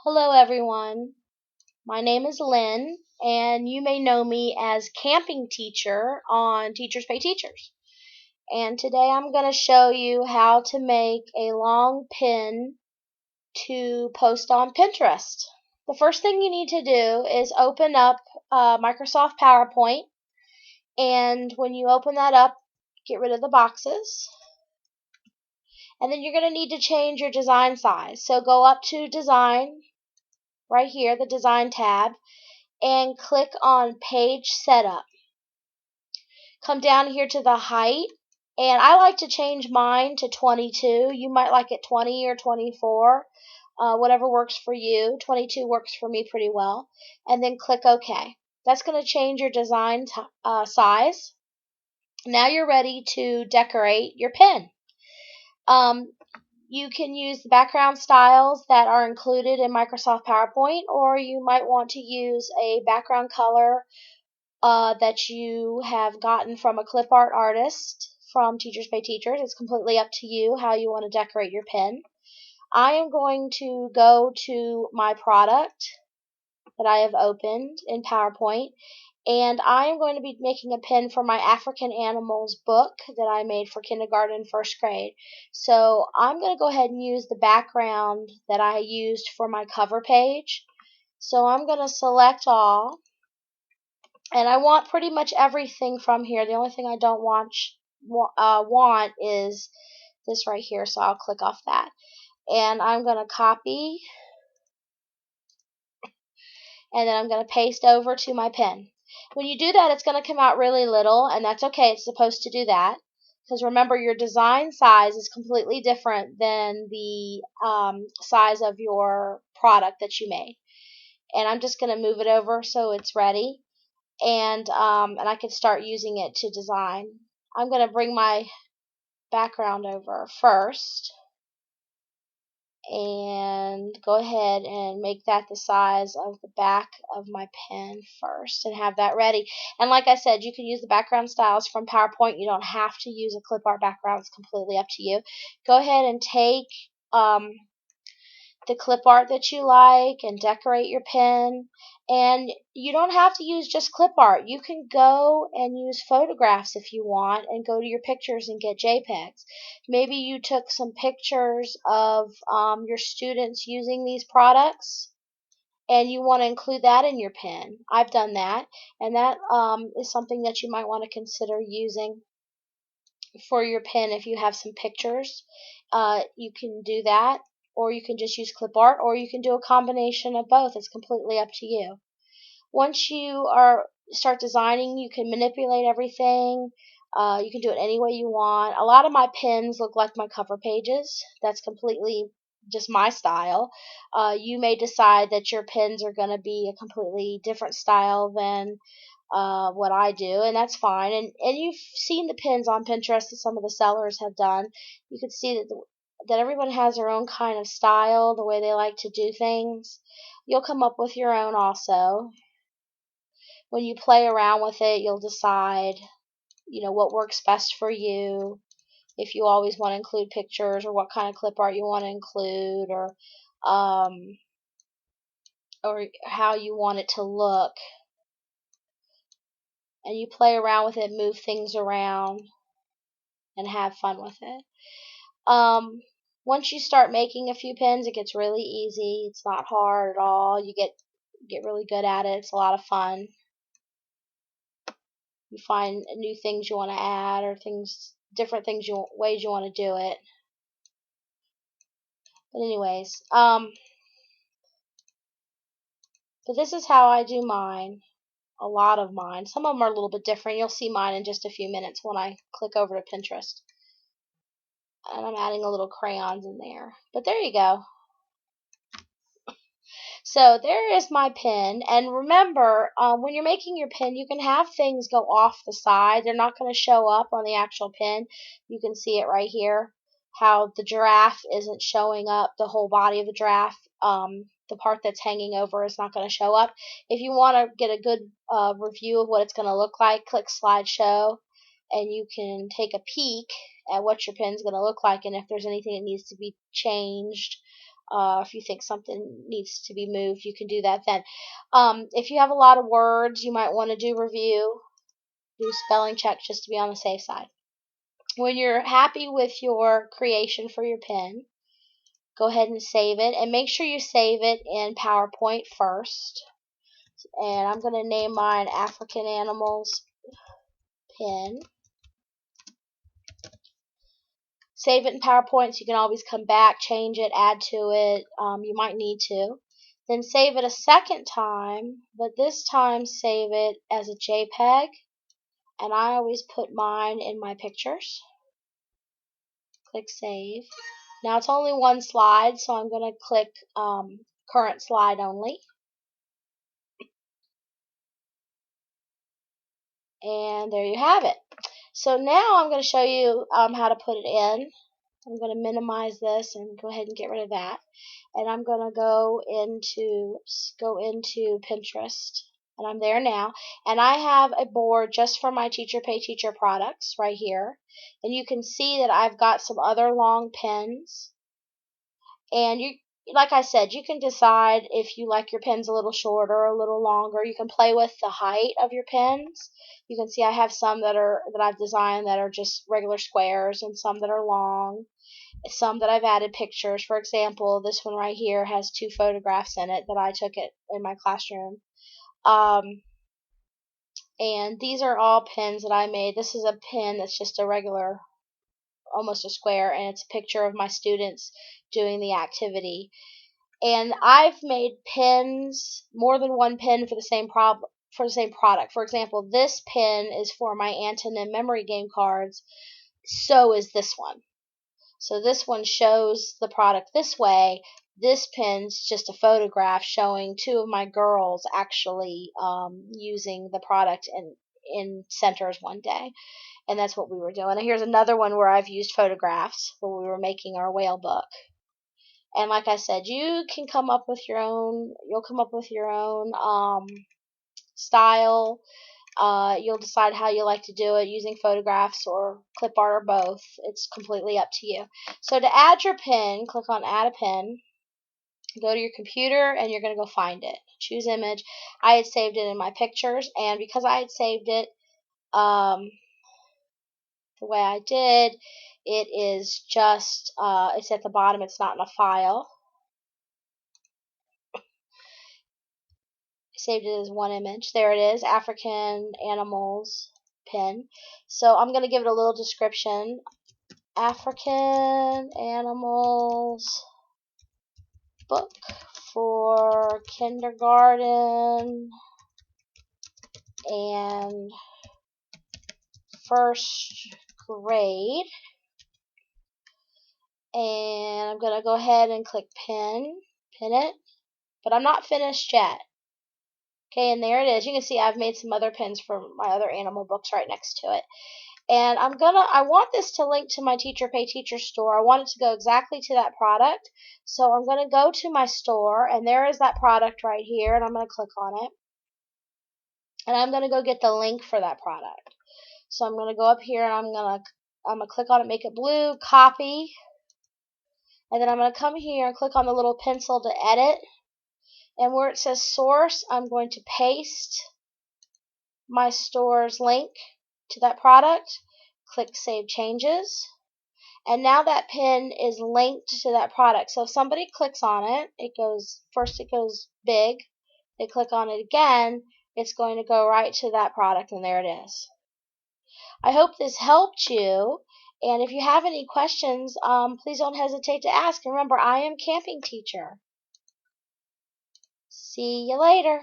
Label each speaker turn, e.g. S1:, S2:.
S1: Hello everyone, my name is Lynn and you may know me as Camping Teacher on Teachers Pay Teachers. And today I'm going to show you how to make a long pin to post on Pinterest. The first thing you need to do is open up Microsoft PowerPoint, and when you open that up, get rid of the boxes. And then you're going to need to change your design size. So go up to Design, right here, the Design tab, and click on Page Setup. Come down here to the height, and I like to change mine to 22. You might like it 20 or 24, whatever works for you. 22 works for me pretty well. And then click OK. That's going to change your design size. Now you're ready to decorate your pin. You can use the background styles that are included in Microsoft PowerPoint, or you might want to use a background color that you have gotten from a clip art artist from Teachers Pay Teachers. It's completely up to you how you want to decorate your pin. I am going to go to my product that I have opened in PowerPoint, and I am going to be making a pin for my African Animals book that I made for kindergarten and first grade. So I'm going to go ahead and use the background that I used for my cover page. So I'm going to select all, and I want pretty much everything from here. The only thing I don't want is this right here, so I'll click off that. And I'm going to copy, and then I'm going to paste over to my pen. When you do that, it's going to come out really little, and that's okay. It's supposed to do that, because remember, your design size is completely different than the size of your product that you made. And I'm just going to move it over so it's ready, and I can start using it to design. I'm going to bring my background over first and go ahead and make that the size of the back of my pen first and have that ready. And like I said, you can use the background styles from PowerPoint. You don't have to use a clip art background. It's completely up to you. Go ahead and take the clip art that you like and decorate your pen. And you don't have to use just clip art. You can go and use photographs if you want, and go to your pictures and get JPEGs. Maybe you took some pictures of your students using these products, and you want to include that in your pen. I've done that, and that is something that you might want to consider using for your pen. If you have some pictures, you can do that, or you can just use clip art, or you can do a combination of both. It's completely up to you. Once you start designing, you can manipulate everything. You can do it any way you want. A lot of my pins look like my cover pages. That's completely just my style. You may decide that your pins are going to be a completely different style than what I do, and that's fine. And you've seen the pins on Pinterest that some of the sellers have done. You can see that everyone has their own kind of style, the way they like to do things. You'll come up with your own also. When you play around with it, you'll decide, what works best for you. If you always want to include pictures, or what kind of clip art you want to include, or how you want it to look. And you play around with it, move things around, and have fun with it. Once you start making a few pins, it gets really easy. It's not hard at all. You get really good at it. It's a lot of fun. You find new things you want to add, or different ways you want to do it. But anyways, but this is how I do mine. A lot of mine. Some of them are a little bit different. You'll see mine in just a few minutes when I click over to Pinterest. And I'm adding a little crayons in there. But there you go. So there is my pin. And remember, when you're making your pin, you can have things go off the side. They're not going to show up on the actual pin. You can see it right here, how the giraffe isn't showing up, the whole body of the giraffe. The part that's hanging over is not going to show up. If you want to get a good review of what it's going to look like, click slideshow, and you can take a peek at what your pin's going to look like, and if there's anything that needs to be changed If you think something needs to be moved, you can do that then. If you have a lot of words, you might want to do review, do spelling check just to be on the safe side. When you're happy with your creation for your pen, go ahead and save it, and make sure you save it in PowerPoint first. And I'm going to name mine African Animals Pen. Save it in PowerPoint so you can always come back, change it, add to it. You might need to. Then save it a second time, but this time save it as a JPEG. And I always put mine in my pictures. Click Save. Now it's only one slide, so I'm going to click Current Slide Only. And there you have it. So now I'm going to show you how to put it in. I'm going to minimize this and go ahead and get rid of that. And I'm going to go into Pinterest. And I'm there now. And I have a board just for my Teacher Pay Teacher products right here. And you can see that I've got some other long pens. And you, like I said, you can decide if you like your pens a little shorter or a little longer. You can play with the height of your pens. You can see I have some that I've designed that are just regular squares, and some that are long, some that I've added pictures. For example, this one right here has 2 photographs in it that I took it in my classroom. And these are all pens that I made. This is a pen that's just a regular, almost a square, and it's a picture of my students doing the activity. And I've made pens, more than one pen for the same product. For example, this pen is for my Antonym memory game cards. So is this one. So this one shows the product this way. This pen's just a photograph showing 2 of my girls actually using the product in centers one day. And that's what we were doing. And here's another one where I've used photographs when we were making our whale book. And like I said, you can come up with your own, you'll come up with your own style. You'll decide how you like to do it, using photographs or clip art or both. It's completely up to you. So to add your pen, click on Add a Pen. Go to your computer and you're going to go find it. Choose image. I had saved it in my pictures, and because I had saved it the way I did, it is just, it's at the bottom, it's not in a file. Saved it as one image. There it is, African Animals Pen. So I'm going to give it a little description. African Animals book for kindergarten and first grade. And I'm going to go ahead and click pin it. But I'm not finished yet. Okay, and there it is. You can see I've made some other pins for my other animal books right next to it. And I want this to link to my Teacher Pay Teacher store. I want it to go exactly to that product. So I'm going to go to my store, and there is that product right here, and I'm going to click on it. And I'm going to go get the link for that product. So I'm going to go up here, and I'm going to click on it, make it blue, copy. And then I'm going to come here and click on the little pencil to edit. And where it says source, I'm going to paste my store's link to that product. Click Save Changes. And now that pin is linked to that product. So if somebody clicks on it, it goes big. They click on it again, it's going to go right to that product, and there it is. I hope this helped you. And if you have any questions, please don't hesitate to ask. And remember, I am Camping Teacher. See you later.